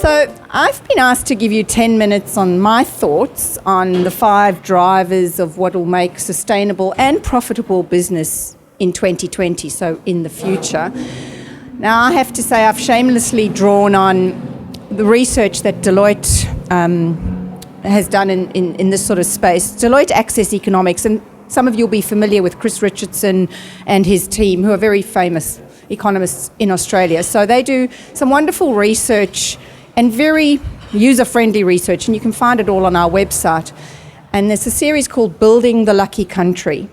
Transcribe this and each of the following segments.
So I've been asked to give you 10 minutes on my thoughts on the 5 drivers of what will make sustainable and profitable business in 2020, so in the future. Now, I have to say I've shamelessly drawn on the research that Deloitte has done in this sort of space. Deloitte Access Economics, and some of you will be familiar with Chris Richardson and his team, who are very famous economists in Australia. So they do some wonderful research and very user-friendly research, and you can find it all on our website. And there's a series called Building the Lucky Country,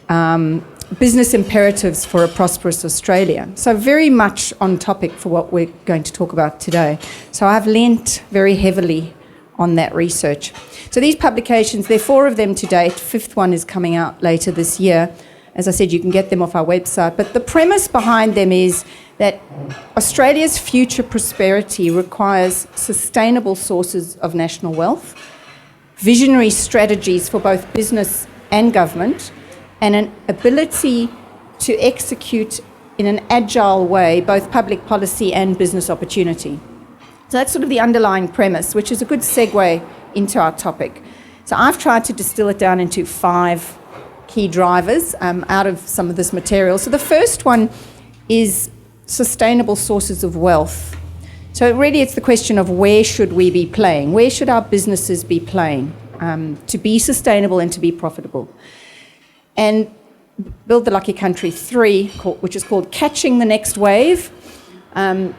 Business Imperatives for a Prosperous Australia. So very much on topic for what we're going to talk about today. So I've lent very heavily on that research. So these publications, there are 4 of them to date. 5th one is coming out later this year. As I said, you can get them off our website. But the premise behind them is that Australia's future prosperity requires sustainable sources of national wealth, visionary strategies for both business and government, and an ability to execute in an agile way both public policy and business opportunity. So that's sort of the underlying premise, which is a good segue into our topic. So I've tried to distill it down into 5 key drivers out of some of this material. So the first one is sustainable sources of wealth. So really it's the question of where should we be playing? Where should our businesses be playing to be sustainable and to be profitable? And Build the Lucky Country 3, which is called Catching the Next Wave,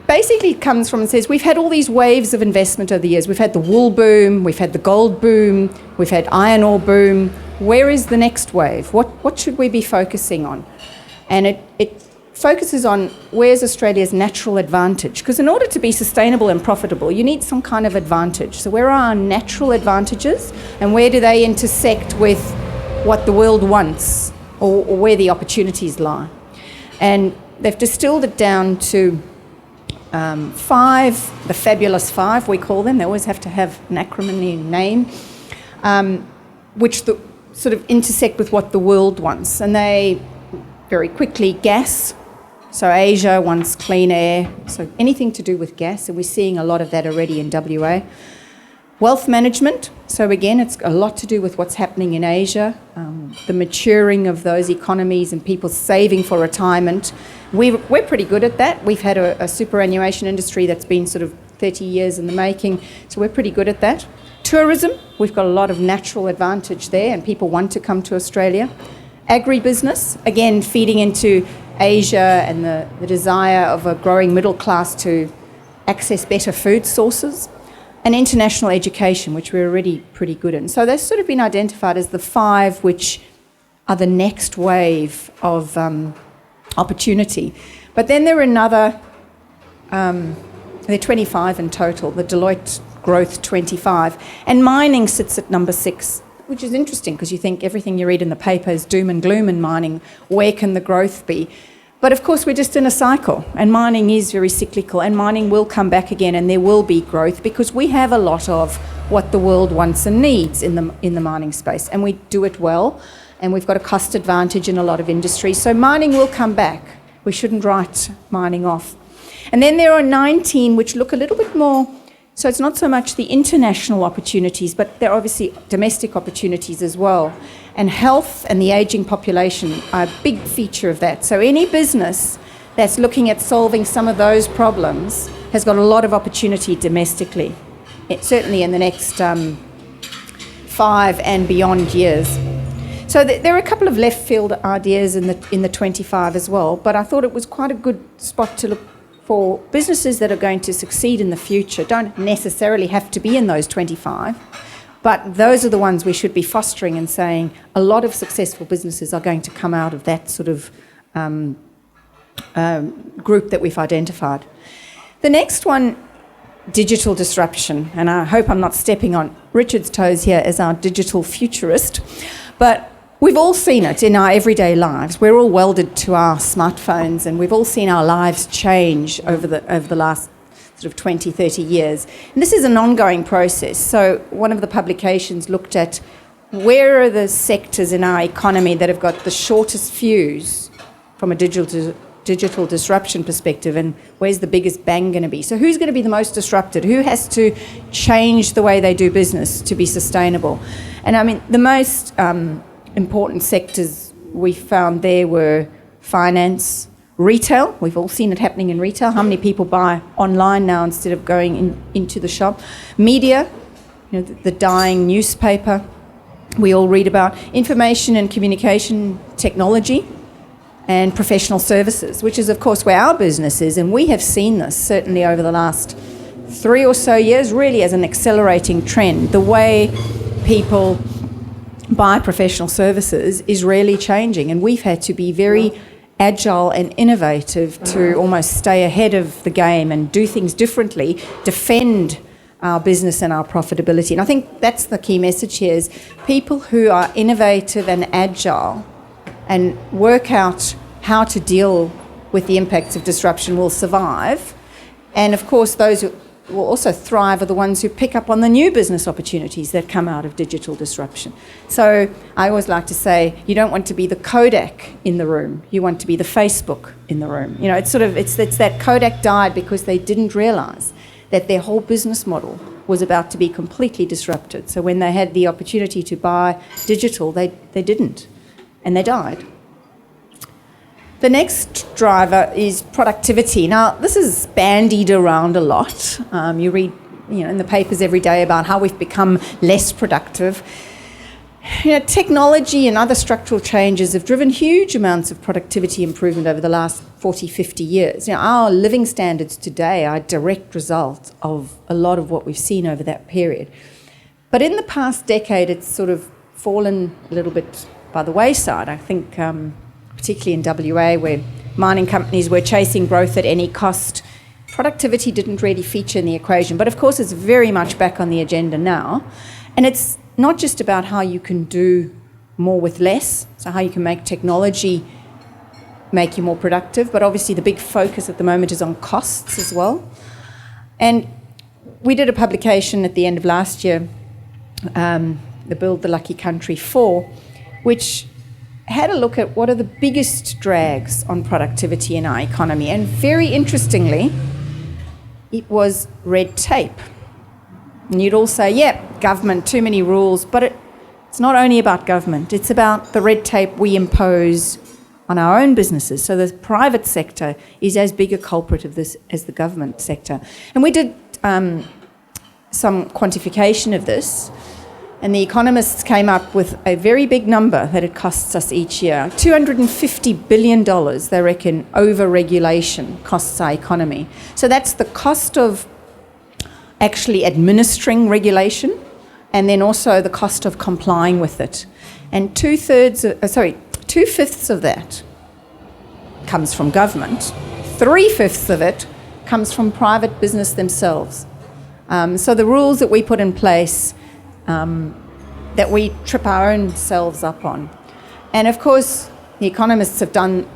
basically comes from and says we've had all these waves of investment over the years. We've had the wool boom, we've had the gold boom, we've had iron ore boom. Where is the next wave? What should we be focusing on? And it focuses on where's Australia's natural advantage. Because in order to be sustainable and profitable, you need some kind of advantage. So where are our natural advantages and where do they intersect with what the world wants or where the opportunities lie? And they've distilled it down to 5, the fabulous 5 we call them. They always have to have an acronym name, which sort of intersect with what the world wants. And they, very quickly, gas. So Asia wants clean air, so anything to do with gas, and we're seeing a lot of that already in WA. Wealth management, so again, it's a lot to do with what's happening in Asia, the maturing of those economies and people saving for retirement. We're pretty good at that. We've had a superannuation industry that's been sort of 30 years in the making, so we're pretty good at that. Tourism, we've got a lot of natural advantage there and people want to come to Australia. Agribusiness, again, feeding into Asia and the desire of a growing middle class to access better food sources. And international education, which we're already pretty good in. So they've sort of been identified as the 5 which are the next wave of opportunity. But then there are another, there are 25 in total, the Deloitte Growth 25. And mining sits at number 6, which is interesting because you think everything you read in the paper is doom and gloom in mining. Where can the growth be? But of course we're just in a cycle, and mining is very cyclical, and mining will come back again and there will be growth because we have a lot of what the world wants and needs in the mining space, and we do it well, and we've got a cost advantage in a lot of industries. So mining will come back. We shouldn't write mining off. And then there are 19 which look a little bit more, so it's not so much the international opportunities, but there are obviously domestic opportunities as well. And health and the ageing population are a big feature of that. So any business that's looking at solving some of those problems has got a lot of opportunity domestically, certainly in the next 5 and beyond years. So there are a couple of left field ideas in the 25 as well, but I thought it was quite a good spot to look for businesses that are going to succeed in the future. Don't necessarily have to be in those 25. But those are the ones we should be fostering and saying a lot of successful businesses are going to come out of that sort of group that we've identified. The next one, digital disruption. And I hope I'm not stepping on Richard's toes here as our digital futurist. But we've all seen it in our everyday lives. We're all welded to our smartphones and we've all seen our lives change over the last sort of 20, 30 years. And this is an ongoing process. So one of the publications looked at where are the sectors in our economy that have got the shortest fuse from a digital digital disruption perspective, and where's the biggest bang going to be? So who's going to be the most disrupted? Who has to change the way they do business to be sustainable? And I mean, the most important sectors we found there were finance, retail. We've all seen it happening in retail. How many people buy online now instead of going into the shop? Media, the dying newspaper we all read about. Information and communication technology, and professional services, which is, of course, where our business is. And we have seen this, certainly over the last 3 or so years, really as an accelerating trend. The way people buy professional services is really changing, and we've had to be very agile and innovative to almost stay ahead of the game and do things differently, defend our business and our profitability. And I think that's the key message here, is people who are innovative and agile and work out how to deal with the impacts of disruption will survive. And of course, those who will also thrive are the ones who pick up on the new business opportunities that come out of digital disruption. So I always like to say, you don't want to be the Kodak in the room, you want to be the Facebook in the room. It's that Kodak died because they didn't realise that their whole business model was about to be completely disrupted. So when they had the opportunity to buy digital, they didn't. And they died. The next driver is productivity. Now, this is bandied around a lot. You read, in the papers every day about how we've become less productive. Technology and other structural changes have driven huge amounts of productivity improvement over the last 40, 50 years. Our living standards today are a direct result of a lot of what we've seen over that period. But in the past decade, it's sort of fallen a little bit by the wayside. I think particularly in WA, where mining companies were chasing growth at any cost, productivity didn't really feature in the equation. But of course, it's very much back on the agenda now. And it's not just about how you can do more with less, so how you can make technology make you more productive, but obviously the big focus at the moment is on costs as well. And we did a publication at the end of last year, the Build the Lucky Country 4, which had a look at what are the biggest drags on productivity in our economy. And very interestingly, it was red tape. And you'd all say, government, too many rules, but it's not only about government, it's about the red tape we impose on our own businesses. So the private sector is as big a culprit of this as the government sector. And we did some quantification of this, and the economists came up with a very big number that it costs us each year. $250 billion, they reckon, over-regulation costs our economy. So that's the cost of actually administering regulation, and then also the cost of complying with it. And two-fifths of that comes from government. 3/5 of it comes from private business themselves. So the rules that we put in place, that we trip our own selves up on. And of course, the economists have done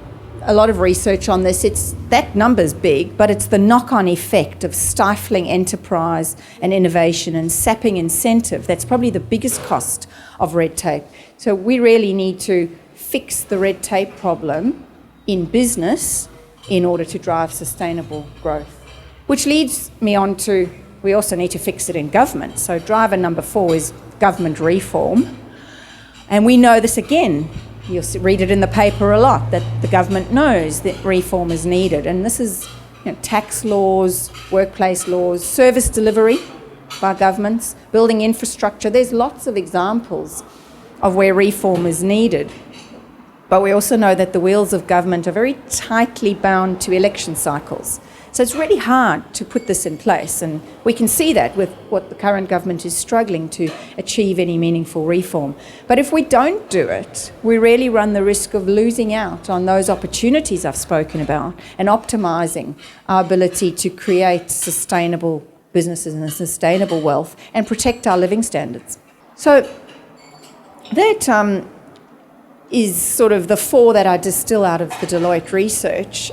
a lot of research on this. That number's big, but it's the knock-on effect of stifling enterprise and innovation and sapping incentive. That's probably the biggest cost of red tape. So we really need to fix the red tape problem in business in order to drive sustainable growth. Which leads me on to, we also need to fix it in government. So driver number 4 is government reform. And we know this again. You'll read it in the paper a lot, that the government knows that reform is needed. And this is tax laws, workplace laws, service delivery by governments, building infrastructure. There's lots of examples of where reform is needed. But we also know that the wheels of government are very tightly bound to election cycles. So it's really hard to put this in place, and we can see that with what the current government is struggling to achieve any meaningful reform. But if we don't do it, we really run the risk of losing out on those opportunities I've spoken about and optimising our ability to create sustainable businesses and sustainable wealth and protect our living standards. So that is sort of the 4 that I distill out of the Deloitte research.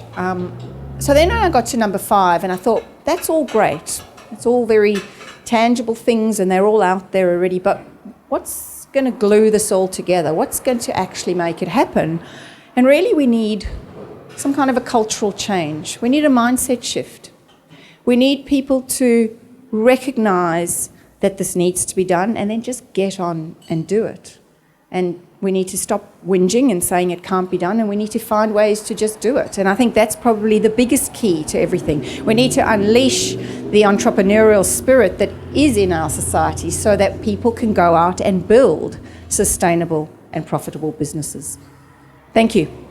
So then I got to number 5 and I thought, that's all great. It's all very tangible things and they're all out there already, but what's going to glue this all together? What's going to actually make it happen? And really we need some kind of a cultural change. We need a mindset shift. We need people to recognise that this needs to be done and then just get on and do it. And we need to stop whinging and saying it can't be done, and we need to find ways to just do it. And I think that's probably the biggest key to everything. We need to unleash the entrepreneurial spirit that is in our society so that people can go out and build sustainable and profitable businesses. Thank you.